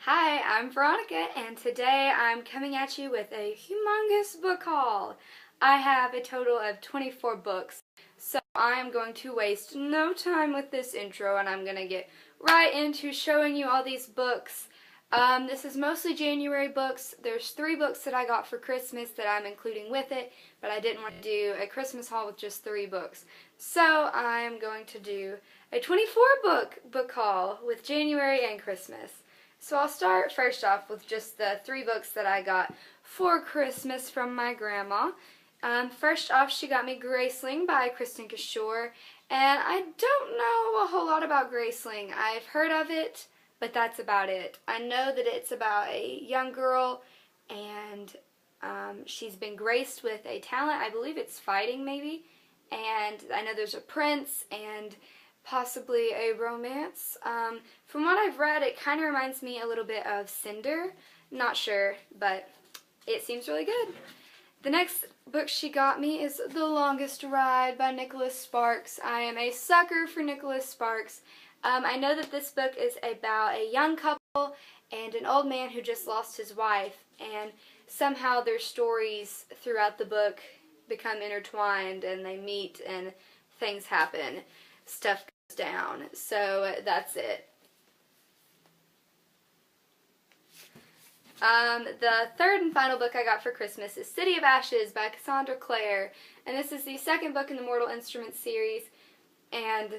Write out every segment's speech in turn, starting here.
Hi, I'm Veronica, and today I'm coming at you with a humongous book haul. I have a total of 24 books, so I'm going to waste no time with this intro, and I'm going to get right into showing you all these books. This is mostly January books. There's 3 books that I got for Christmas that I'm including with it, but I didn't want to do a Christmas haul with just 3 books. So I'm going to do a 24 book haul with January and Christmas. So I'll start first off with just the 3 books that I got for Christmas from my grandma. First off, she got me Graceling by Kristen Kishore, and I don't know a whole lot about Graceling. I've heard of it, but that's about it. I know that it's about a young girl, and she's been graced with a talent. I believe it's fighting, maybe, and I know there's a prince, and possibly a romance. From what I've read, it kind of reminds me a little bit of Cinder. Not sure, but it seems really good. The next book she got me is The Longest Ride by Nicholas Sparks. I am a sucker for Nicholas Sparks. I know that this book is about a young couple and an old man who just lost his wife, and somehow their stories throughout the book become intertwined, and they meet and things happen. Stuff goes down. So that's it. The third and final book I got for Christmas is City of Ashes by Cassandra Clare, and this is the second book in the Mortal Instruments series, and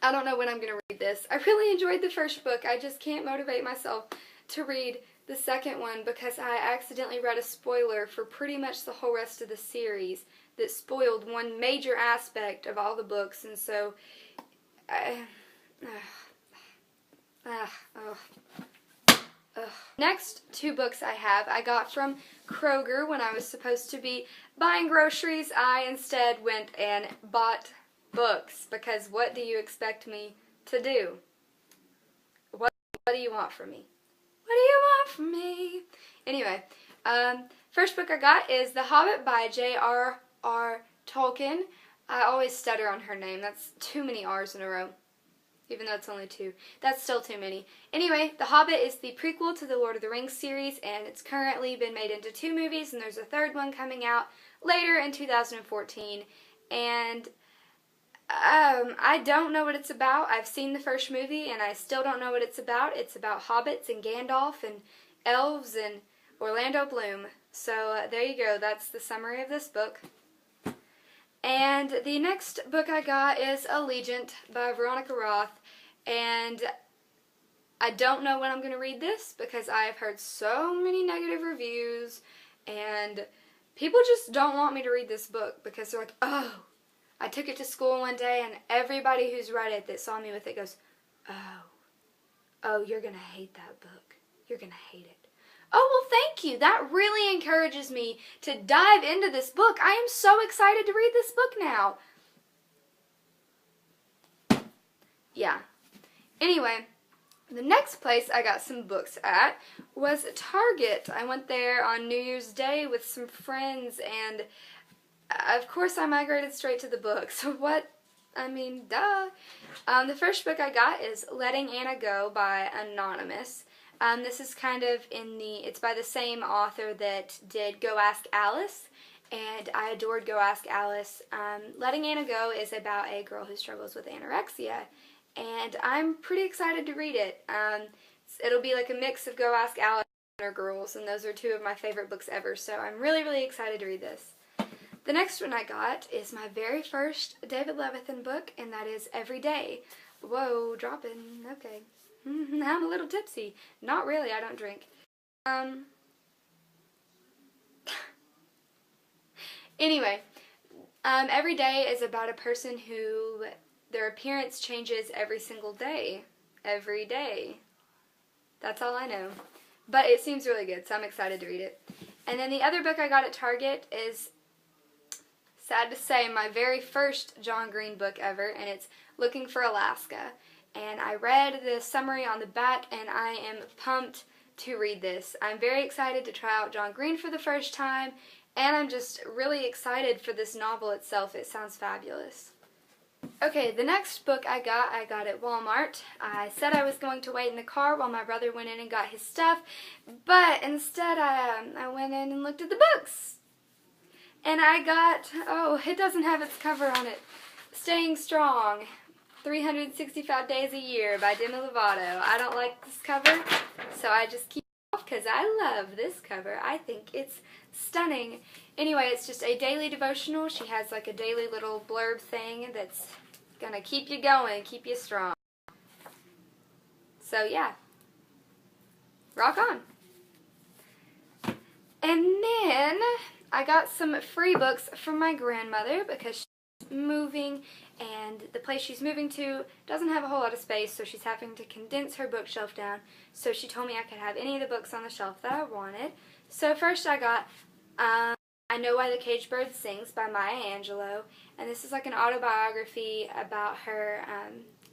I don't know when I'm going to read this. I really enjoyed the first book. I just can't motivate myself to read the second one because I accidentally read a spoiler for pretty much the whole rest of the series that spoiled one major aspect of all the books, and so Next 2 books I got from Kroger when I was supposed to be buying groceries. I instead went and bought books, because what do you expect me to do? What do you want from me? What do you want from me? Anyway, first book I got is The Hobbit by J.R.R. Tolkien. I always stutter on her name. That's too many R's in a row. Even though it's only 2. That's still too many. Anyway, The Hobbit is the prequel to the Lord of the Rings series, and it's currently been made into 2 movies, and there's a 3rd one coming out later in 2014. And I don't know what it's about. I've seen the first movie, and I still don't know what it's about. It's about hobbits and Gandalf and elves and Orlando Bloom. So there you go. That's the summary of this book. And the next book I got is Allegiant by Veronica Roth, and I don't know when I'm going to read this because I have heard so many negative reviews, and people just don't want me to read this book because they're like, oh, I took it to school one day and everybody who's read it that saw me with it goes, oh, you're going to hate that book. You're going to hate it. Oh, well, thank you. That really encourages me to dive into this book. I am so excited to read this book now. Yeah. Anyway, the next place I got some books at was Target. I went there on New Year's Day with some friends, and of course I migrated straight to the books. What? I mean, duh. The first book I got is Letting Anna Go by Anonymous. This is kind of it's by the same author that did Go Ask Alice, and I adored Go Ask Alice. Letting Anna Go is about a girl who struggles with anorexia, and I'm pretty excited to read it. It'll be like a mix of Go Ask Alice and Inner Girls, and those are 2 of my favorite books ever, so I'm really, really excited to read this. The next one I got is my very first David Levithan book, and that is Every Day. Whoa, dropping. Okay. I'm a little tipsy. Not really, I don't drink. Anyway, Every Day is about a person who their appearance changes every single day. Every day. That's all I know. But it seems really good, so I'm excited to read it. And then the other book I got at Target is, sad to say, my very first John Green book ever, and it's Looking for Alaska. And I read the summary on the back, and I am pumped to read this. I'm very excited to try out John Green for the first time, and I'm just really excited for this novel itself. It sounds fabulous. Okay, the next book I got at Walmart. I said I was going to wait in the car while my brother went in and got his stuff, but instead I went in and looked at the books. And I got, oh, it doesn't have its cover on it, Staying Strong, 365 Days a Year by Demi Lovato. I don't like this cover, so I just keep it off because I love this cover. I think it's stunning. Anyway, it's just a daily devotional. She has like a daily little blurb thing that's gonna keep you going, keep you strong. So yeah, rock on. And then I got some free books from my grandmother because she's moving and the place she's moving to doesn't have a whole lot of space, so she's having to condense her bookshelf down. So she told me I could have any of the books on the shelf that I wanted. So first I got I Know Why the Caged Bird Sings by Maya Angelou, and this is like an autobiography about her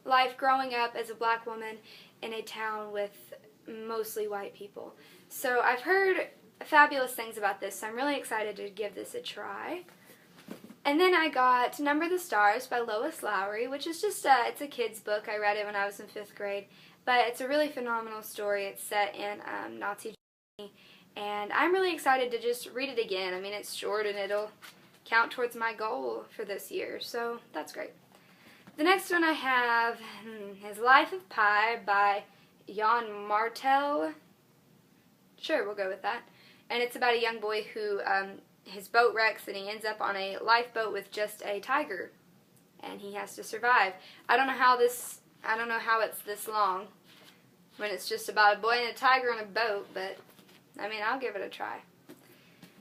life growing up as a black woman in a town with mostly white people. So I've heard fabulous things about this, so I'm really excited to give this a try. And then I got Number the Stars by Lois Lowry, which is just it's a kid's book. I read it when I was in 5th grade, but it's a really phenomenal story. It's set in Nazi Germany, and I'm really excited to just read it again. I mean, it's short and it'll count towards my goal for this year, so that's great. The next one I have is Life of Pi by Jan Martel. Sure, we'll go with that. And it's about a young boy who his boat wrecks and he ends up on a lifeboat with just a tiger, and he has to survive. I don't know how it's this long when it's just about a boy and a tiger on a boat, but I mean, I'll give it a try.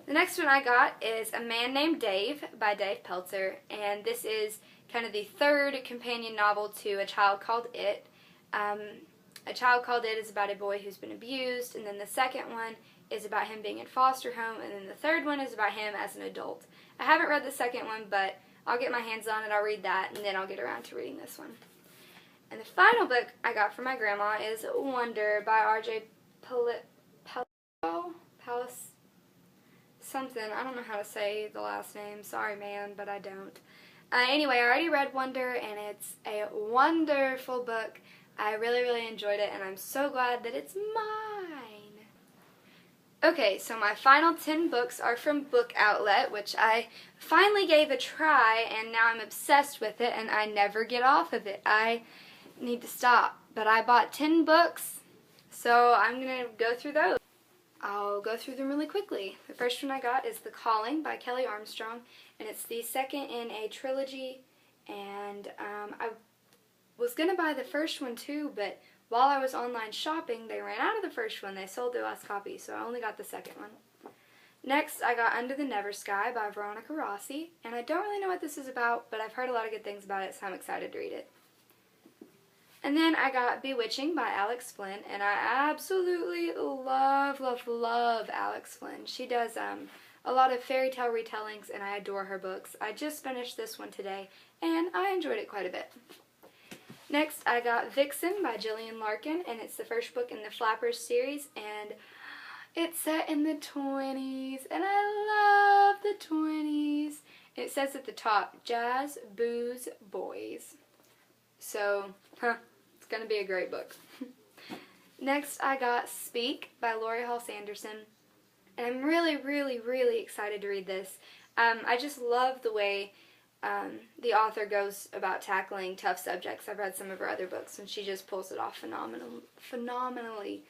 The next one I got is A Man Named Dave by Dave Pelzer, and this is kind of the third companion novel to A Child Called It. A Child Called It is about a boy who's been abused, and then the second one is about him being in foster home, and then the third one is about him as an adult. I haven't read the second one, but I'll get my hands on it, I'll read that, and then I'll get around to reading this one. And the final book I got from my grandma is Wonder by R.J. Palace something. I don't know how to say the last name. Sorry, man, but I don't. Anyway, I already read Wonder, and it's a wonderful book. I really, really enjoyed it, and I'm so glad that it's mine. Okay, so my final 10 books are from Book Outlet, which I finally gave a try, and now I'm obsessed with it, and I never get off of it. I need to stop. But I bought 10 books, so I'm going to go through those. I'll go through them really quickly. The first one I got is The Calling by Kelley Armstrong, and it's the second in a trilogy, and I was going to buy the first one too, but while I was online shopping, they ran out of the first one. They sold their last copy, so I only got the second one. Next, I got Under the Never Sky by Veronica Rossi, and I don't really know what this is about, but I've heard a lot of good things about it, so I'm excited to read it. And then I got Bewitching by Alex Flynn, and I absolutely love, love, love Alex Flynn. She does a lot of fairy tale retellings, and I adore her books. I just finished this one today, and I enjoyed it quite a bit. Next, I got Vixen by Gillian Larkin, and it's the first book in the Flappers series, and it's set in the 20s, and I love the 20s. It says at the top, Jazz, Booze, Boys. So, it's going to be a great book. Next, I got Speak by Laurie Halse Anderson, and I'm really, really, really excited to read this. I just love the way the author goes about tackling tough subjects. I've read some of her other books, and she just pulls it off phenomenally.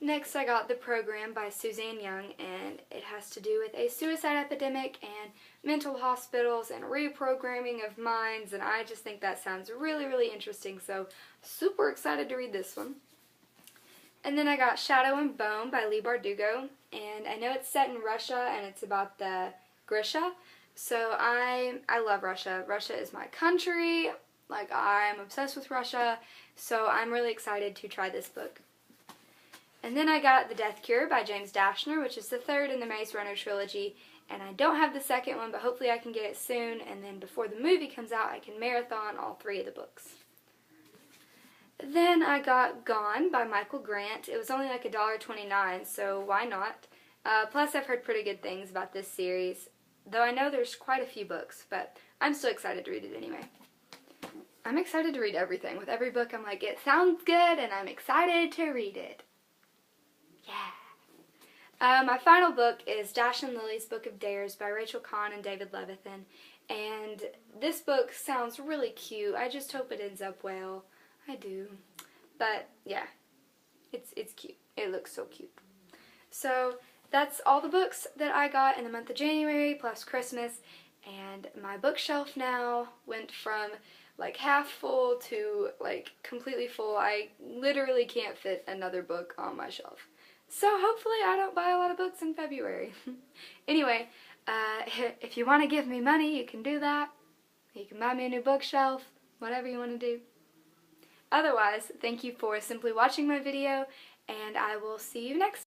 Next, I got The Program by Suzanne Young, and it has to do with a suicide epidemic and mental hospitals and reprogramming of minds, and I just think that sounds really, really interesting, so super excited to read this one. And then I got Shadow and Bone by Leigh Bardugo, and I know it's set in Russia, and it's about the Grisha, so I love Russia. Russia is my country, like I'm obsessed with Russia, so I'm really excited to try this book. And then I got The Death Cure by James Dashner, which is the third in the Maze Runner trilogy, and I don't have the second one, but hopefully I can get it soon, and then before the movie comes out, I can marathon all 3 of the books. Then I got Gone by Michael Grant. It was only like $1.29, so why not? Plus, I've heard pretty good things about this series, though I know there's quite a few books, but I'm still excited to read it anyway. I'm excited to read everything. With every book, I'm like, it sounds good, and I'm excited to read it. Yeah. My final book is Dash and Lily's Book of Dares by Rachel Kahn and David Levithan. And this book sounds really cute. I just hope it ends up well. I do. But, yeah. It's cute. It looks so cute. So, that's all the books that I got in the month of January, plus Christmas. And my bookshelf now went from like half full to like completely full. I literally can't fit another book on my shelf. So hopefully I don't buy a lot of books in February. Anyway, if you want to give me money, you can do that. You can buy me a new bookshelf, whatever you want to do. Otherwise, thank you for simply watching my video, and I will see you next time.